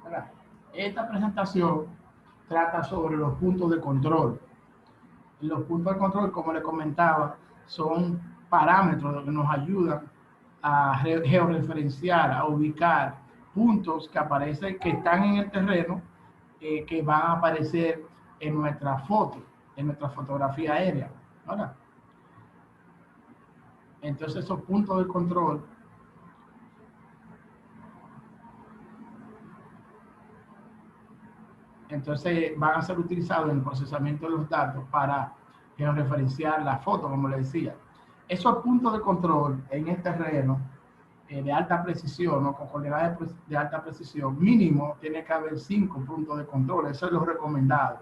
¿verdad? Esta presentación trata sobre los puntos de control. Los puntos de control, como les comentaba, son parámetros que nos ayudan a georreferenciar, a ubicar puntos que aparecen, que están en el terreno, que van a aparecer en nuestra foto, en nuestra fotografía aérea, ¿verdad? Entonces esos puntos de control entonces van a ser utilizados en el procesamiento de los datos para georreferenciar la foto, como les decía. Esos puntos de control en el terreno de alta precisión, ¿no? Con coordenadas de alta precisión, mínimo tiene que haber 5 puntos de control, eso es lo recomendado,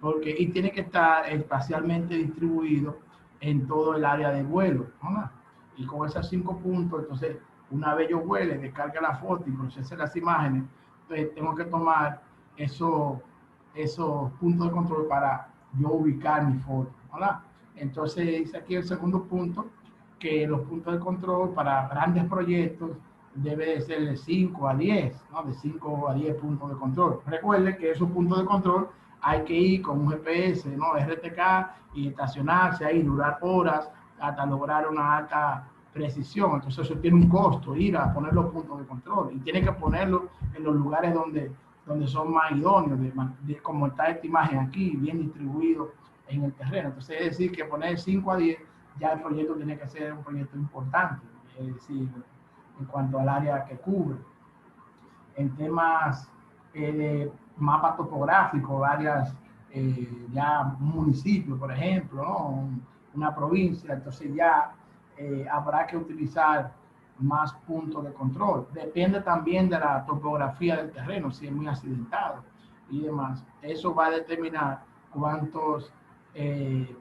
porque y tiene que estar espacialmente distribuido en todo el área de vuelo, ¿no? Y con esos 5 puntos, entonces, una vez yo vuele, descarga la foto y procese las imágenes, entonces tengo que tomar esos, esos puntos de control para yo ubicar mi foto, ¿verdad? Entonces, dice aquí el segundo punto, que los puntos de control para grandes proyectos debe de ser de 5 a 10, ¿no? De 5 a 10 puntos de control. Recuerden que esos puntos de control hay que ir con un GPS, ¿no? RTK y estacionarse ahí, durar horas hasta lograr una alta precisión. Entonces eso tiene un costo, ir a poner los puntos de control y tiene que ponerlo en los lugares donde son más idóneos, como está esta imagen aquí, bien distribuido en el terreno. Entonces es decir que poner 5 a 10, ya el proyecto tiene que ser un proyecto importante, es decir, en cuanto al área que cubre. En temas de mapa topográfico, áreas, ya un municipio, por ejemplo, ¿no? Una provincia, entonces ya habrá que utilizar más puntos de control. Depende también de la topografía del terreno, si es muy accidentado y demás. Eso va a determinar cuántos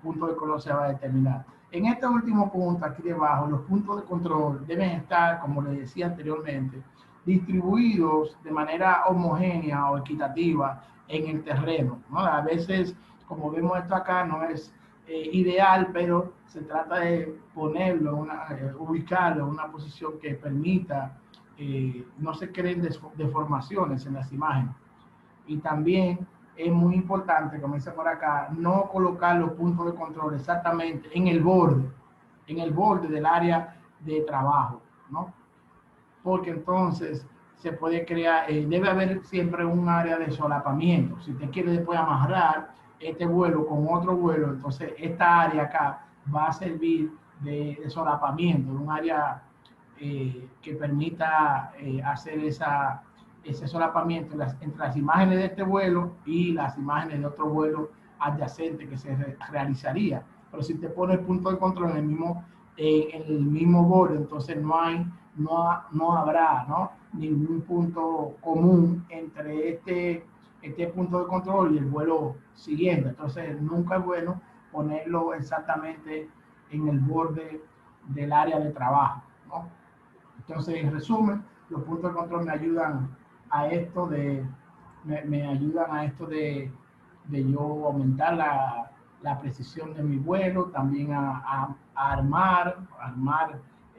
puntos de control se va a determinar. En este último punto, aquí debajo, los puntos de control deben estar, como les decía anteriormente, distribuidos de manera homogénea o equitativa en el terreno, ¿no? A veces, como vemos esto acá, no es ideal, pero se trata de ponerlo, ubicarlo en una posición que permita no se creen deformaciones en las imágenes. Y también es muy importante, como dice por acá, no colocar los puntos de control exactamente en el borde del área de trabajo, ¿no? Porque entonces se puede crear, debe haber siempre un área de solapamiento. Si te quieres después amarrar este vuelo con otro vuelo, entonces esta área acá va a servir de solapamiento, de un área que permita hacer ese solapamiento entre las imágenes de este vuelo y las imágenes de otro vuelo adyacente que se realizaría. Pero si te pones el punto de control en el mismo borde, entonces no habrá, ¿no? Ningún punto común entre este punto de control y el vuelo siguiente. Entonces nunca es bueno ponerlo exactamente en el borde del área de trabajo, ¿no? Entonces, en resumen, los puntos de control me ayudan a esto me ayudan a esto de yo aumentar la precisión de mi vuelo, también a armar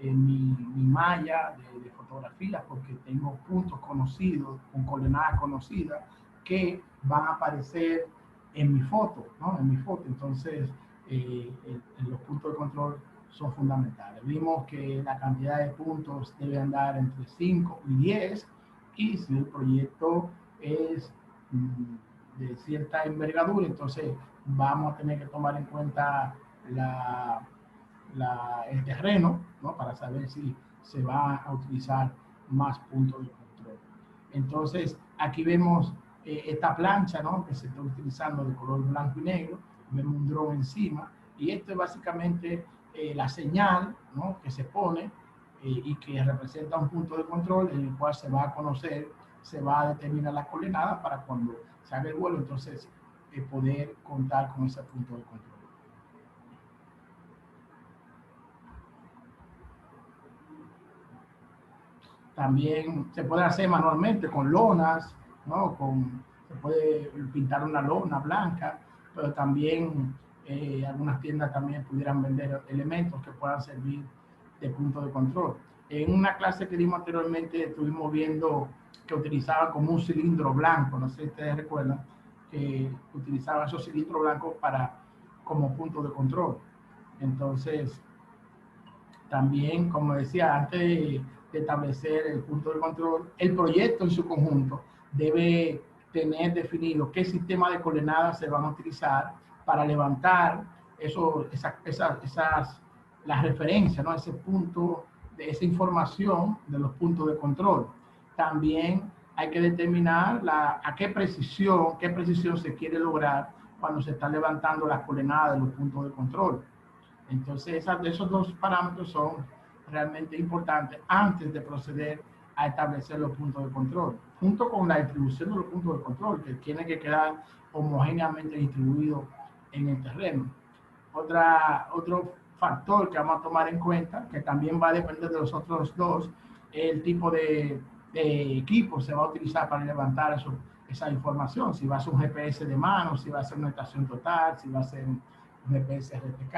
mi malla de fotografías, porque tengo puntos conocidos, con coordenadas conocidas, que van a aparecer en mi foto, ¿no? En mi foto. Entonces, los puntos de control son fundamentales. Vimos que la cantidad de puntos debe andar entre 5 y 10, y si el proyecto es de cierta envergadura, entonces vamos a tener que tomar en cuenta el terreno, ¿no? Para saber si se va a utilizar más puntos de control. Entonces, aquí vemos esta plancha, ¿no? Que se está utilizando de color blanco y negro, vemos un dron encima, y esto es básicamente la señal, ¿no? Que se pone y que representa un punto de control en el cual se va a conocer, se va a determinar la coordenada para cuando se haga el vuelo, entonces poder contar con ese punto de control. También se puede hacer manualmente con lonas, ¿no? Se puede pintar una lona blanca, pero también algunas tiendas también pudieran vender elementos que puedan servir de punto de control. En una clase que dimos anteriormente estuvimos viendo que utilizaban como un cilindro blanco, no sé si ustedes recuerdan, que utilizaban esos cilindros blancos como punto de control. Entonces, también, como decía, antes de establecer el punto de control, el proyecto en su conjunto debe tener definido qué sistema de coordenadas se van a utilizar para levantar las referencias, ¿no? Ese punto, de esa información de los puntos de control. También hay que determinar a qué precisión se quiere lograr cuando se están levantando las coordenadas de los puntos de control. Entonces, esos dos parámetros son realmente importantes antes de proceder a establecer los puntos de control, junto con la distribución de los puntos de control, que tiene que quedar homogéneamente distribuido en el terreno. Otro factor que vamos a tomar en cuenta, que también va a depender de los otros dos, es el tipo de equipo se va a utilizar para levantar esa información, si va a ser un GPS de mano, si va a ser una estación total, si va a ser un GPS RTK.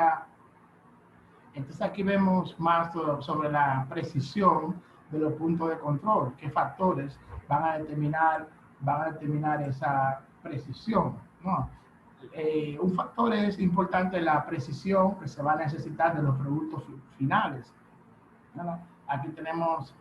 Entonces aquí vemos más sobre la precisión de los puntos de control, qué factores van a determinar esa precisión, ¿no? Un factor es importante la precisión que se va a necesitar de los productos finales, ¿no? Aquí tenemos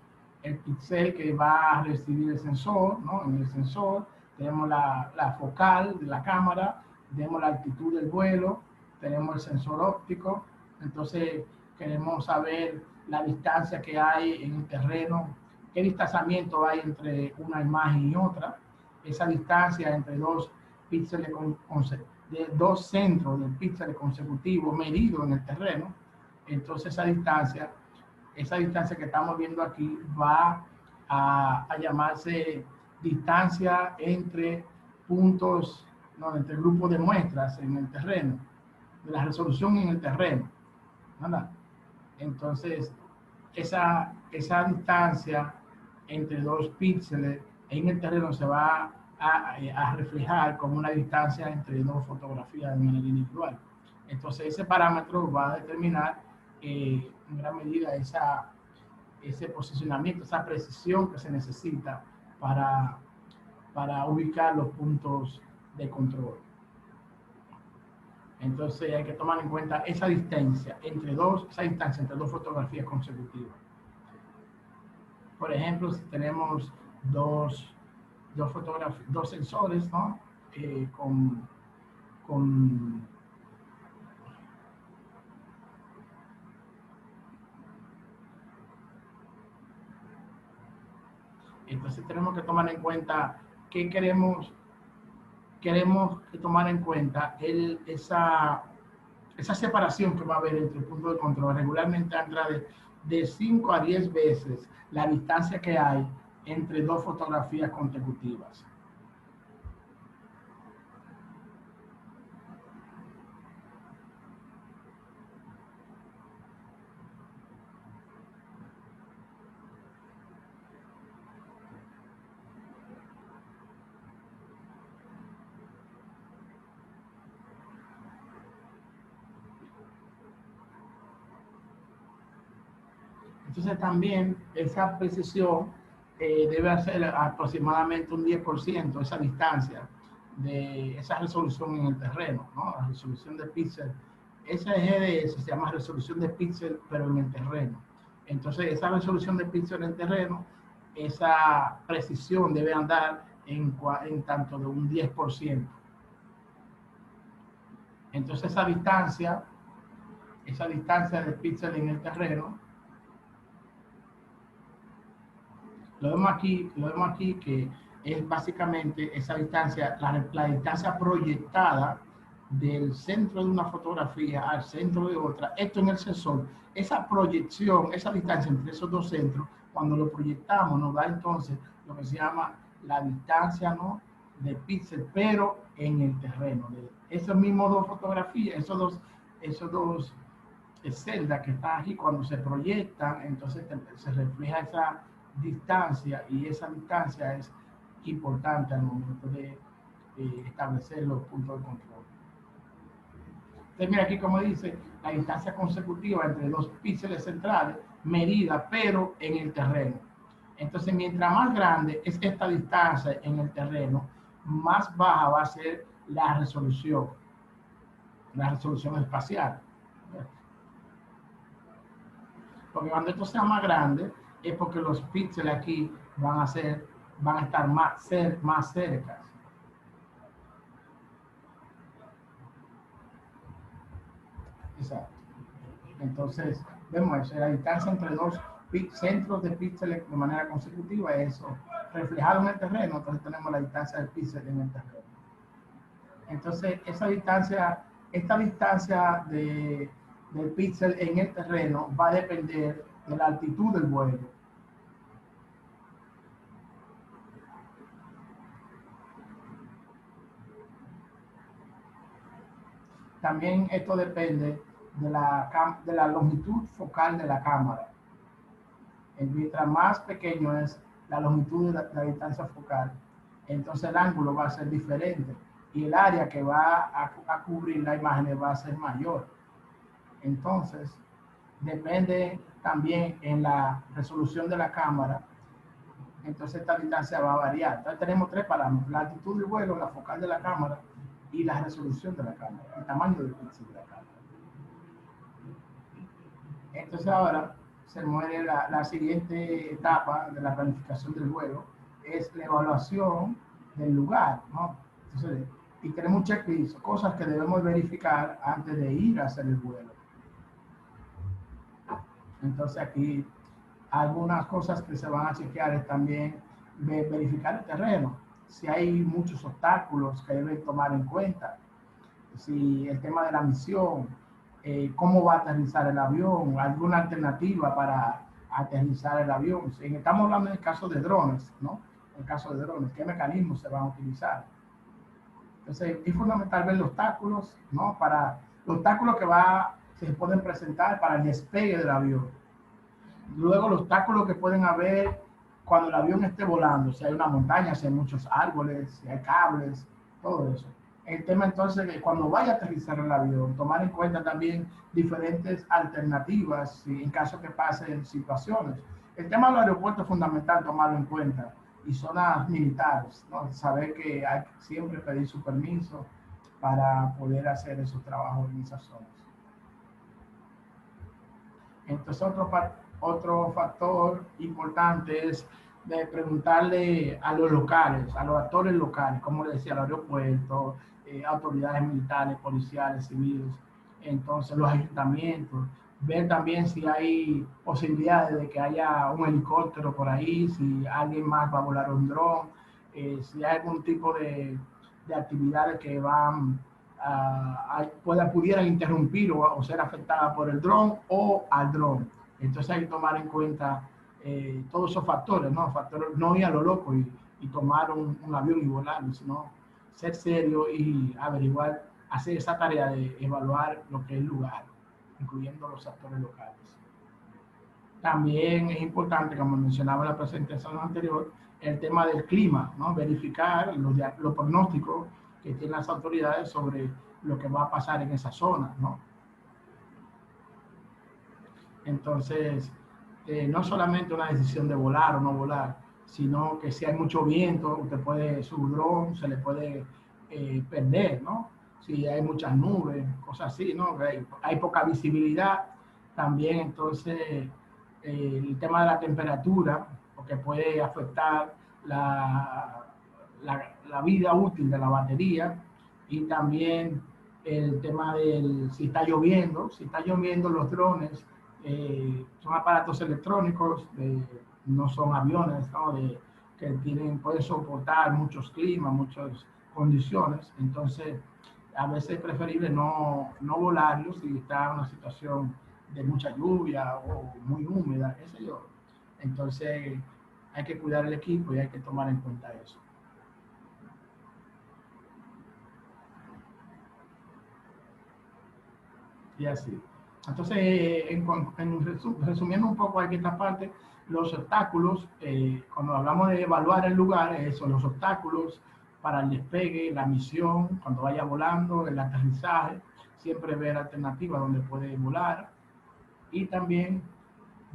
el píxel que va a recibir el sensor, ¿no? En el sensor tenemos la focal de la cámara, tenemos la altitud del vuelo, tenemos el sensor óptico. Entonces queremos saber la distancia que hay en el terreno, qué distanciamiento hay entre una imagen y otra, esa distancia entre dos píxeles de dos centros del píxel consecutivo medido en el terreno. Entonces esa distancia que estamos viendo aquí va a llamarse distancia entre puntos, no, entre grupos de muestras en el terreno, de la resolución en el terreno, ¿verdad? Entonces, esa distancia entre dos píxeles en el terreno se va a reflejar como una distancia entre dos fotografías en el individual. Entonces, ese parámetro va a determinar en gran medida ese posicionamiento, esa precisión que se necesita para ubicar los puntos de control. Entonces hay que tomar en cuenta esa distancia entre dos fotografías consecutivas. Por ejemplo, si tenemos dos sensores, ¿no? Entonces tenemos que tomar en cuenta qué queremos tomar en cuenta esa separación que va a haber entre el punto de control. Regularmente entra de 5 a 10 veces la distancia que hay entre dos fotografías consecutivas. Entonces también esa precisión debe ser aproximadamente un 10%, esa distancia de esa resolución en el terreno, ¿no? La resolución de píxel. Esa GDS se llama resolución de píxel, pero en el terreno. Entonces esa resolución de píxel en el terreno, esa precisión debe andar en tanto de un 10%. Entonces esa distancia de píxel en el terreno, lo vemos aquí que es básicamente esa distancia, la distancia proyectada del centro de una fotografía al centro de otra, esto en el sensor, esa proyección, esa distancia entre esos dos centros, cuando lo proyectamos nos da entonces lo que se llama la distancia, ¿no?, de píxel, pero en el terreno. Esos mismos dos fotografías, esos dos celdas que están aquí, cuando se proyectan, entonces se refleja esa distancia, y esa distancia es importante al momento de establecer los puntos de control. Entonces mira aquí como dice, la distancia consecutiva entre dos píxeles centrales medida pero en el terreno. Entonces, mientras más grande es esta distancia en el terreno, más baja va a ser la resolución espacial. Porque cuando esto sea más grande, es porque los píxeles aquí van a estar más cerca. Exacto. Entonces, vemos eso, la distancia entre dos centros de píxeles de manera consecutiva, eso reflejado en el terreno, entonces tenemos la distancia del píxel en el terreno. Entonces, esta distancia del píxel en el terreno va a depender de la altitud del vuelo. También esto depende de la longitud focal de la cámara. Mientras más pequeño es la longitud de la distancia focal, entonces el ángulo va a ser diferente y el área que va a cubrir la imagen va a ser mayor. Entonces, depende también en la resolución de la cámara, entonces esta distancia va a variar. Entonces tenemos tres parámetros: la altitud del vuelo, la focal de la cámara y la resolución de la cámara, el tamaño del píxel de la cámara. Entonces ahora se muere la siguiente etapa de la planificación del vuelo, es la evaluación del lugar, ¿no? Entonces, y tenemos un checklist, cosas que debemos verificar antes de ir a hacer el vuelo. Entonces aquí algunas cosas que se van a chequear es también verificar el terreno, si hay muchos obstáculos que deben tomar en cuenta, si el tema de la misión, cómo va a aterrizar el avión, alguna alternativa para aterrizar el avión. Si estamos hablando en el caso de drones, ¿no? En el caso de drones, ¿qué mecanismos se van a utilizar? Entonces, es fundamental ver los obstáculos, ¿no? Para los obstáculos que se pueden presentar para el despegue del avión. Luego, los obstáculos que pueden haber cuando el avión esté volando, si hay una montaña, si hay muchos árboles, si hay cables, todo eso. El tema entonces de cuando vaya a aterrizar el avión, tomar en cuenta también diferentes alternativas en caso que pasen situaciones. El tema del aeropuerto es fundamental tomarlo en cuenta, y zonas militares, ¿no? Saber que hay que siempre pedir su permiso para poder hacer esos trabajos en esas zonas. Entonces otro factor importante es de preguntarle a los locales, a los actores locales, como les decía, al aeropuerto, autoridades militares, policiales, civiles, entonces los ayuntamientos, ver también si hay posibilidades de que haya un helicóptero por ahí, si alguien más va a volar un dron, si hay algún tipo de actividades que van pudieran interrumpir o ser afectadas por el dron o al dron. Entonces hay que tomar en cuenta todos esos factores, ¿no? Factores, no ir a lo loco y tomar un avión y volar, sino ser serio y averiguar, hacer esa tarea de evaluar lo que es el lugar, incluyendo los actores locales. También es importante, como mencionaba en la presentación anterior, el tema del clima, ¿no? Verificar los pronósticos que tienen las autoridades sobre lo que va a pasar en esa zona, ¿no? Entonces, no solamente una decisión de volar o no volar, sino que si hay mucho viento, su dron se le puede perder, ¿no? Si hay muchas nubes, cosas así, ¿no? Hay poca visibilidad, también entonces el tema de la temperatura, porque puede afectar la vida útil de la batería, y también el tema del si está lloviendo los drones son aparatos electrónicos, no son aviones, ¿no? Que pueden soportar muchos climas, muchas condiciones, entonces a veces es preferible no volarlos si está en una situación de mucha lluvia o muy húmeda, qué sé yo. Entonces hay que cuidar el equipo y hay que tomar en cuenta eso. Y así. Entonces, resumiendo un poco aquí esta parte, los obstáculos, cuando hablamos de evaluar el lugar, son los obstáculos para el despegue, la misión, cuando vaya volando, el aterrizaje, siempre ver alternativas donde puede volar, y también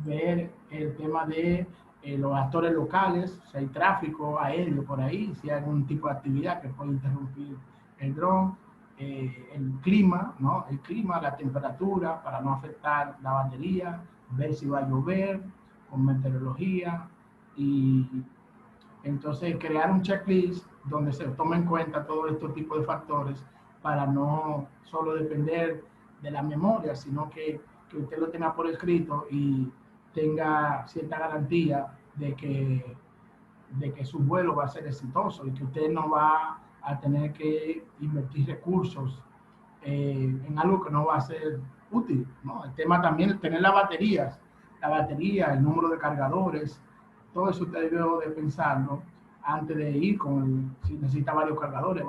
ver el tema de los actores locales, si hay tráfico aéreo por ahí, si hay algún tipo de actividad que puede interrumpir el dron, el clima, ¿no? El clima, la temperatura, para no afectar la batería, ver si va a llover, con meteorología, y entonces crear un checklist donde se tome en cuenta todos estos tipos de factores para no solo depender de la memoria, sino que usted lo tenga por escrito y tenga cierta garantía de que su vuelo va a ser exitoso y que usted no va a tener que invertir recursos en algo que no va a ser útil, ¿no? El tema también, tener las baterías, la batería, el número de cargadores, todo eso usted debe de pensarlo antes de ir si necesita varios cargadores,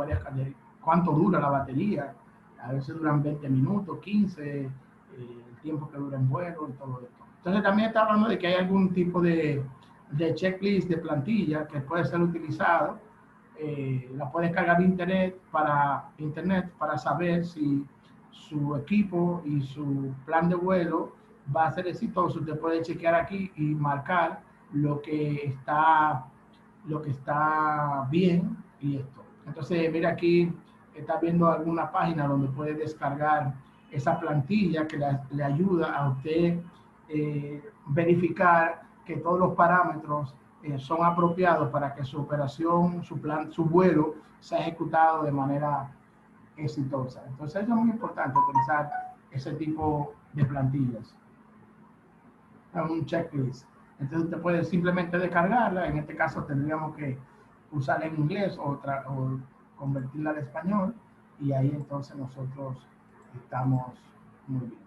cuánto dura la batería, a veces duran 20 minutos, 15, el tiempo que dura en vuelo y todo esto. Entonces también está hablando de que hay algún tipo de checklist, de plantilla que puede ser utilizado, la puedes cargar de internet para saber si su equipo y su plan de vuelo va a ser exitoso. Usted puede chequear aquí y marcar lo que está, lo que está bien y esto. Entonces, mira aquí, está viendo alguna página donde puede descargar esa plantilla que le ayuda a usted verificar que todos los parámetros son apropiados para que su operación, su plan, su vuelo sea ejecutado de manera exitosa. Entonces, eso es muy importante utilizar ese tipo de plantillas, un checklist. Entonces, usted puede simplemente descargarla. En este caso, tendríamos que usarla en inglés o convertirla al español, y ahí entonces nosotros estamos muy bien.